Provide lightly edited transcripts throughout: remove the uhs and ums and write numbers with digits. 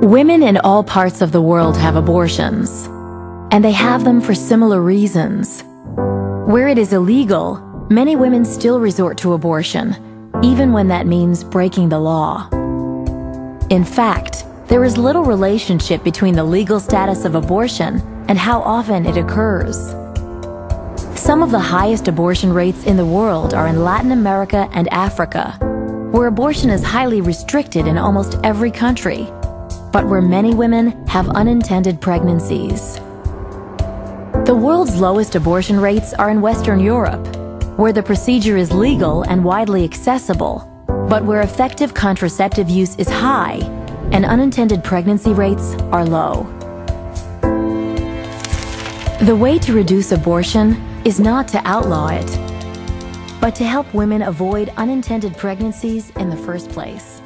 Women in all parts of the world have abortions, and they have them for similar reasons. Where it is illegal, many women still resort to abortion, even when that means breaking the law. In fact, there is little relationship between the legal status of abortion and how often it occurs. Some of the highest abortion rates in the world are in Latin America and Africa, where abortion is highly restricted in almost every country, but where many women have unintended pregnancies. The world's lowest abortion rates are in Western Europe, where the procedure is legal and widely accessible, but where effective contraceptive use is high and unintended pregnancy rates are low. The way to reduce abortion is not to outlaw it, but to help women avoid unintended pregnancies in the first place.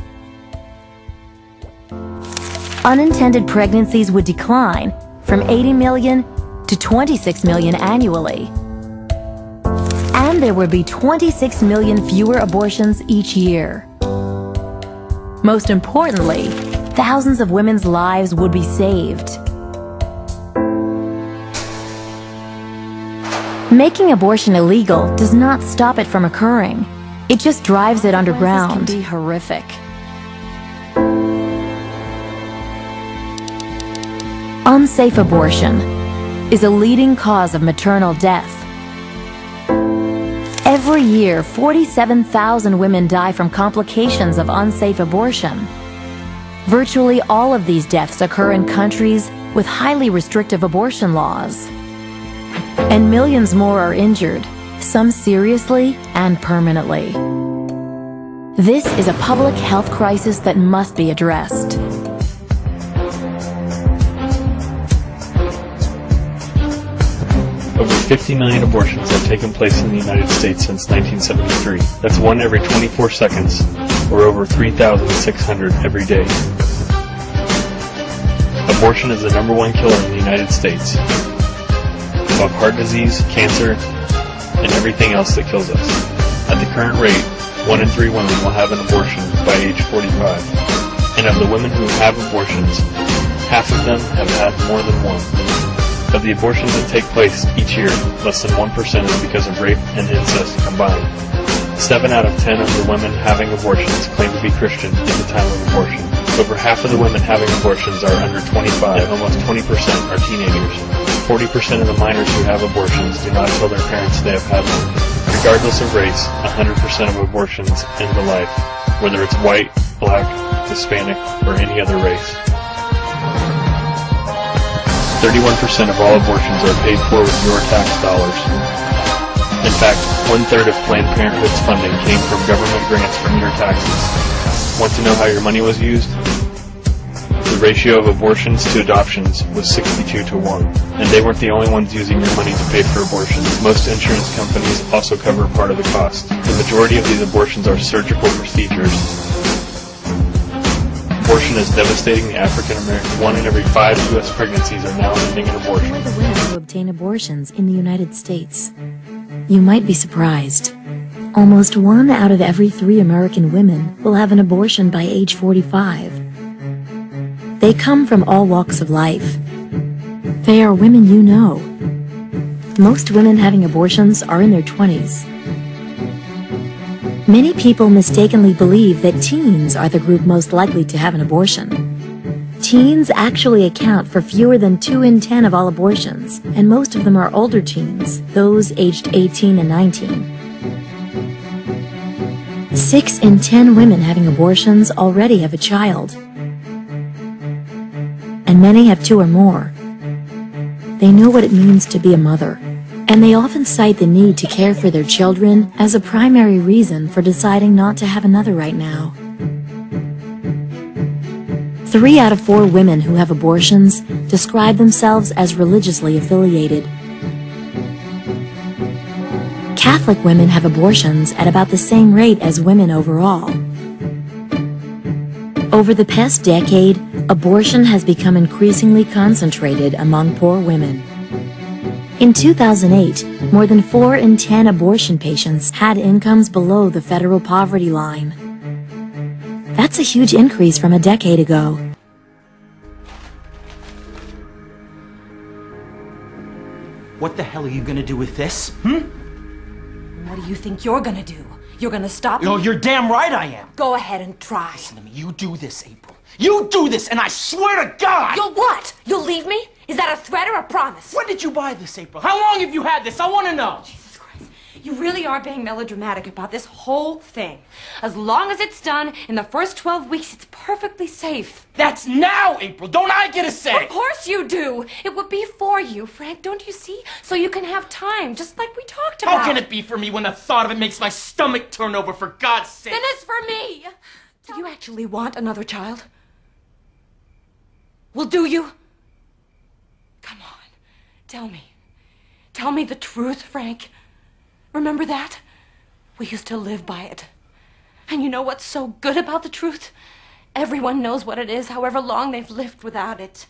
Unintended pregnancies would decline from 80 million to 26 million annually. And there would be 26 million fewer abortions each year. Most importantly, thousands of women's lives would be saved. Making abortion illegal does not stop it from occurring. It just drives it underground. This can be horrific. Unsafe abortion is a leading cause of maternal death. Every year, 47,000 women die from complications of unsafe abortion. Virtually all of these deaths occur in countries with highly restrictive abortion laws. And millions more are injured, some seriously and permanently. This is a public health crisis that must be addressed. Over 50 million abortions have taken place in the United States since 1973. That's one every 24 seconds, or over 3,600 every day. Abortion is the #1 killer in the United States, above heart disease, cancer, and everything else that kills us. At the current rate, 1 in 3 women will have an abortion by age 45. And of the women who have abortions, half of them have had more than one. Of the abortions that take place each year, less than 1% is because of rape and incest combined. 7 out of 10 of the women having abortions claim to be Christian at the time of abortion. Over half of the women having abortions are under 25, and almost 20% are teenagers. 40% of the minors who have abortions do not tell their parents they have had one. Regardless of race, 100% of abortions end the life, whether it's white, black, Hispanic, or any other race. 31% of all abortions are paid for with your tax dollars. In fact, 1/3 of Planned Parenthood's funding came from government grants from your taxes. Want to know how your money was used? The ratio of abortions to adoptions was 62 to 1. And they weren't the only ones using your money to pay for abortions. Most insurance companies also cover part of the cost. The majority of these abortions are surgical procedures. Abortion is devastating the African American. 1 in every 5 U.S. pregnancies are now ending in abortion. Who are the women who obtain abortions in the United States? You might be surprised. Almost 1 out of every 3 American women will have an abortion by age 45. They come from all walks of life. They are women you know. Most women having abortions are in their 20s. Many people mistakenly believe that teens are the group most likely to have an abortion. Teens actually account for fewer than 2 in 10 of all abortions, and most of them are older teens, those aged 18 and 19. 6 in 10 women having abortions already have a child, and many have 2 or more. They know what it means to be a mother, and they often cite the need to care for their children as a primary reason for deciding not to have another right now. 3 out of 4 women who have abortions describe themselves as religiously affiliated. Catholic women have abortions at about the same rate as women overall. Over the past decade, abortion has become increasingly concentrated among poor women. In 2008, more than 4 in 10 abortion patients had incomes below the federal poverty line. That's a huge increase from a decade ago. What the hell are you gonna do with this? What do you think you're gonna do? You're gonna stop me? Oh, you're damn right I am. Go ahead and try. Listen to me. You do this, April. You do this, and I swear to God! You'll what? You'll leave me? Is that a threat or a promise? When did you buy this, April? How long have you had this? I want to know. Jesus Christ. You really are being melodramatic about this whole thing. As long as it's done in the first 12 weeks, it's perfectly safe. That's now, April. Don't I get a say? Of course you do. It would be for you, Frank, don't you see? So you can have time, just like we talked about. How can it be for me when the thought of it makes my stomach turn over, for God's sake? Then it's for me. Do you actually want another child? Well, do you? Come on. Tell me. Tell me the truth, Frank. Remember that? We used to live by it. And you know what's so good about the truth? Everyone knows what it is, however long they've lived without it.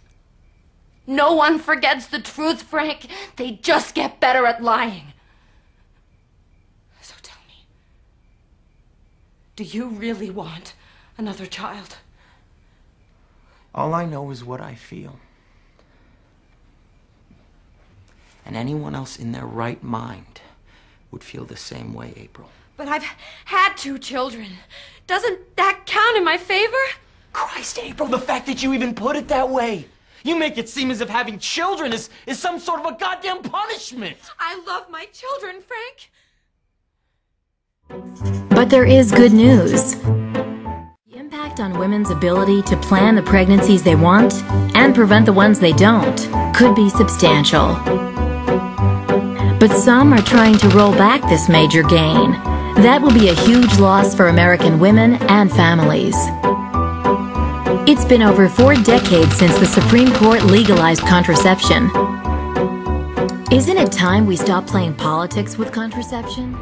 No one forgets the truth, Frank. They just get better at lying. So tell me, do you really want another child? All I know is what I feel. And anyone else in their right mind would feel the same way, April. But I've had 2 children. Doesn't that count in my favor? Christ, April, the fact that you even put it that way. You make it seem as if having children is some sort of a goddamn punishment. I love my children, Frank. But there is good news. The impact on women's ability to plan the pregnancies they want and prevent the ones they don't could be substantial. But some are trying to roll back this major gain. That will be a huge loss for American women and families. It's been over 4 decades since the Supreme Court legalized contraception. Isn't it time we stop playing politics with contraception?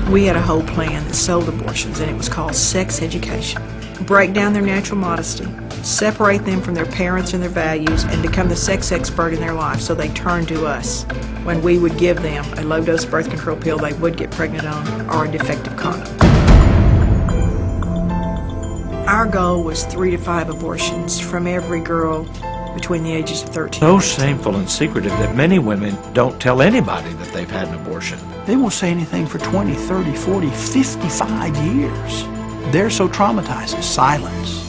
We had a whole plan that sold abortions, and it was called sex education. Break down their natural modesty, separate them from their parents and their values, and become the sex expert in their life so they turn to us when we would give them a low-dose birth control pill they would get pregnant on or a defective condom. Our goal was 3 to 5 abortions from every girl between the ages of 13. So shameful and secretive that many women don't tell anybody that they've had an abortion. They won't say anything for 20, 30, 40, 55 years. They're so traumatized. It's silence.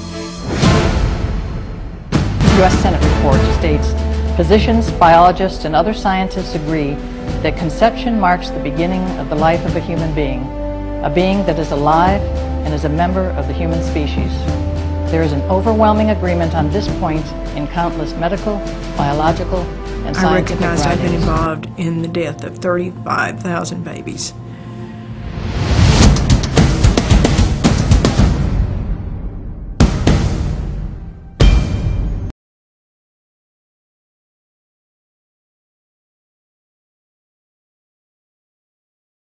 The U.S. Senate report states, physicians, biologists, and other scientists agree that conception marks the beginning of the life of a human being, a being that is alive and is a member of the human species. There is an overwhelming agreement on this point in countless medical, biological, and I scientific recognized I'd been writings. involved in the death of 35,000 babies.